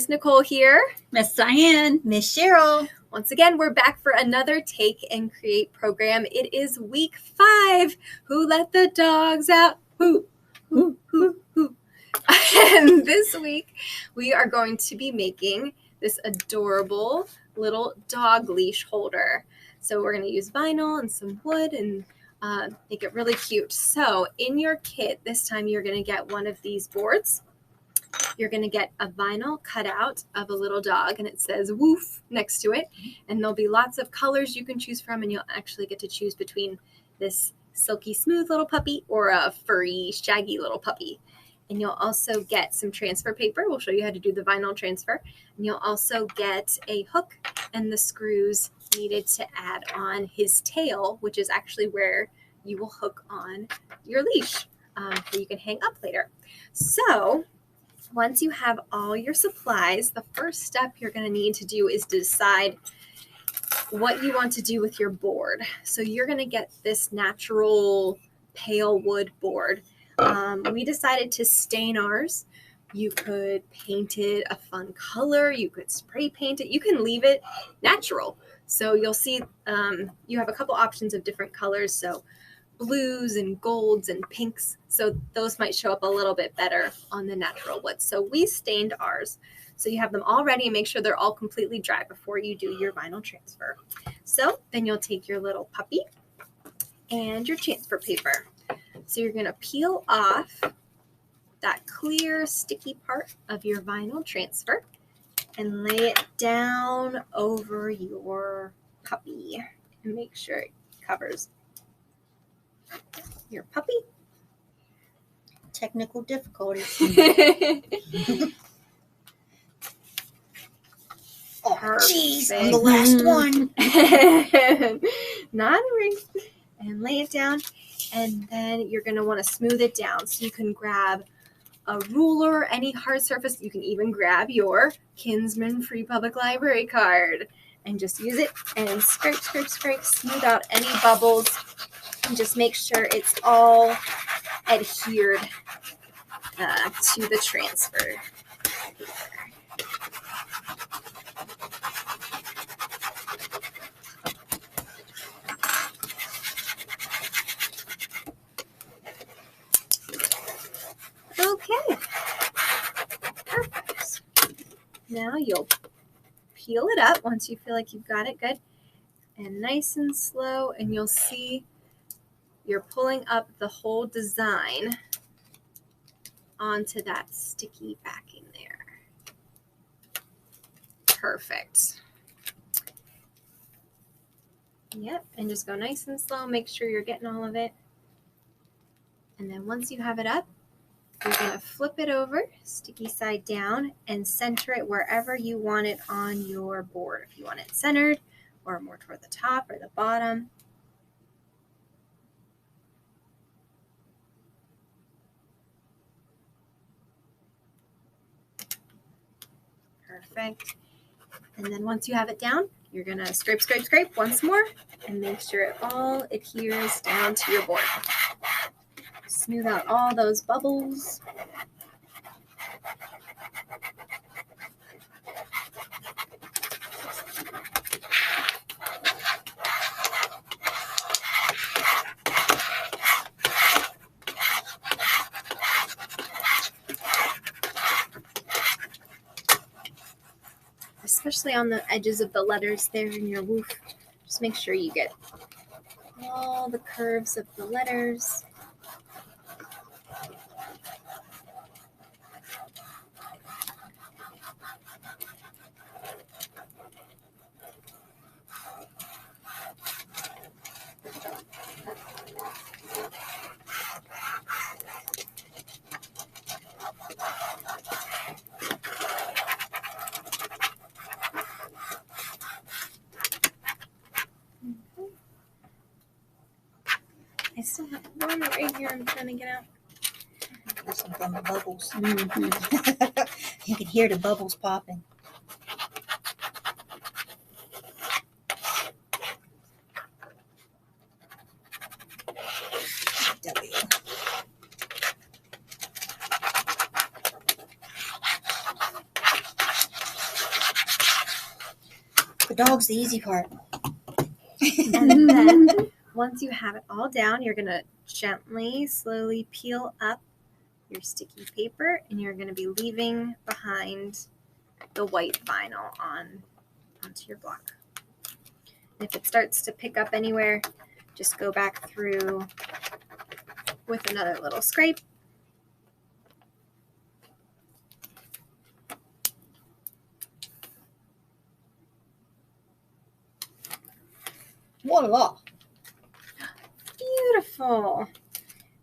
Miss Nicole here. Miss Diane. Miss Cheryl. Once again, we're back for another Take and Create program. It is week 5. Who let the dogs out? Who? And this week, we are going to be making this adorable little dog leash holder. So we're going to use vinyl and some wood and make it really cute. So in your kit, this time you're going to get one of these boards. You're going to get a vinyl cutout of a little dog, and it says woof next to it. And there'll be lots of colors you can choose from, and you'll actually get to choose between this silky smooth little puppy or a furry, shaggy little puppy. And you'll also get some transfer paper. We'll show you how to do the vinyl transfer. And you'll also get a hook and the screws needed to add on his tail, which is actually where you will hook on your leash that you can hang up later. So once you have all your supplies, the first step you're going to need to do is decide what you want to do with your board. So you're going to get this natural pale wood board. We decided to stain ours. You could paint it a fun color. You could spray paint it. You can leave it natural. So you'll see you have a couple options of different colors. So blues and golds and pinks. So those might show up a little bit better on the natural wood. So we stained ours. So you have them all ready and make sure they're all completely dry before you do your vinyl transfer. So then you'll take your little puppy and your transfer paper. So you're going to peel off that clear sticky part of your vinyl transfer and lay it down over your puppy and make sure it covers your puppy. Technical difficulties. Oh, jeez, I'm the last one. Not a ring. And lay it down. And then you're going to want to smooth it down. So you can grab a ruler, any hard surface. You can even grab your Kinsman Free Public Library card and just use it and scrape, scrape, scrape, smooth out any bubbles. And just make sure it's all adhered to the transfer. Okay, perfect. Now you'll peel it up once you feel like you've got it good, and nice and slow, and you'll see you're pulling up the whole design onto that sticky backing there. Perfect. Yep, and just go nice and slow. Make sure you're getting all of it. And then once you have it up, you're going to flip it over, sticky side down, and center it wherever you want it on your board. If you want it centered or more toward the top or the bottom. Perfect. And then once you have it down, you're going to scrape, scrape, scrape once more and make sure it all adheres down to your board. Smooth out all those bubbles. Especially on the edges of the letters there in your woof. Just make sure you get all the curves of the letters. I still have one right here I'm trying to get out. There's some fun bubbles. Mm-hmm. You can hear the bubbles popping. There we go. The dog's the easy part. And then once you have it all down, you're going to gently, slowly peel up your sticky paper, and you're going to be leaving behind the white vinyl onto your block. And if it starts to pick up anywhere, just go back through with another little scrape. Voila. Beautiful.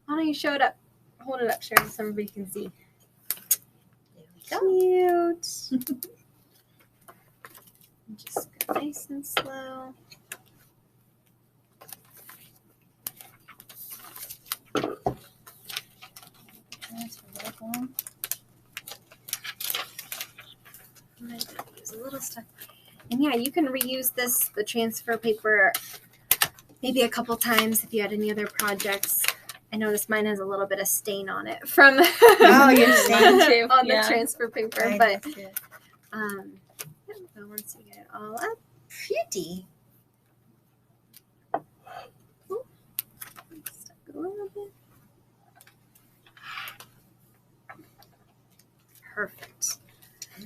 Why don't you show it up? Hold it up, Sharon, so everybody can see. There we go. Cute. Just go nice and slow. That's really cool. I'm going to use a little stuff. And yeah, you can reuse the transfer paper, maybe a couple times if you had any other projects. I noticed mine has a little bit of stain on it from you're saying too. on Yeah. the transfer paper. I But like it. so once you get it all up, Pretty. stuck a little bit. Perfect.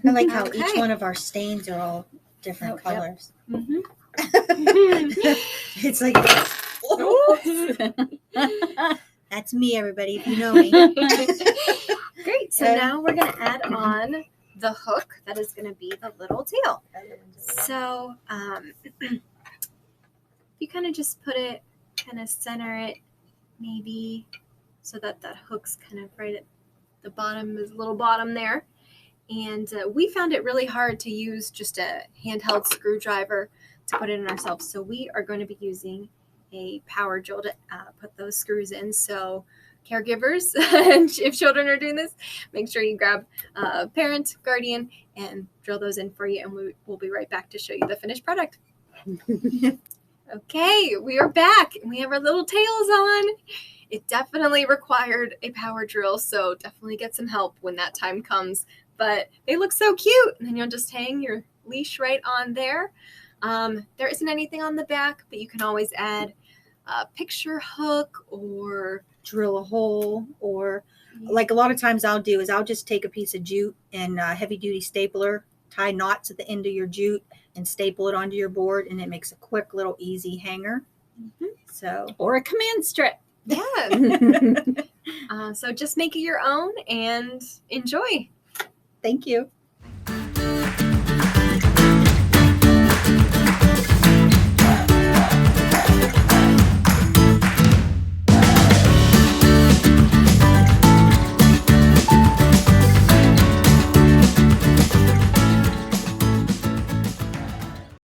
I like how each Okay. one of our stains are all different Oh, yep. colors. Mm-hmm. It's like, that's me, everybody, if you know me. Great. So Okay. now we're going to add on the hook that is going to be the little tail. So you kind of just put it, kind of center it maybe so that that hook's kind of right at the bottom, is little bottom there. And we found it really hard to use just a handheld screwdriver to put it in ourselves. So we are going to be using a power drill to put those screws in. So caregivers, if children are doing this, make sure you grab a parent, guardian, and drill those in for you. And we'll be right back to show you the finished product. Okay, we are back. We have our little tails on. It definitely required a power drill, so definitely get some help when that time comes. But they look so cute. And then you'll just hang your leash right on there. There isn't anything on the back, but you can always add a picture hook or Drill a hole, or like a lot of times I'll do is I'll just take a piece of jute and a heavy duty stapler, tie knots at the end of your jute and staple it onto your board, and it makes a quick little easy hanger. So Or a command strip. yeah. So just make it your own and enjoy. thank you.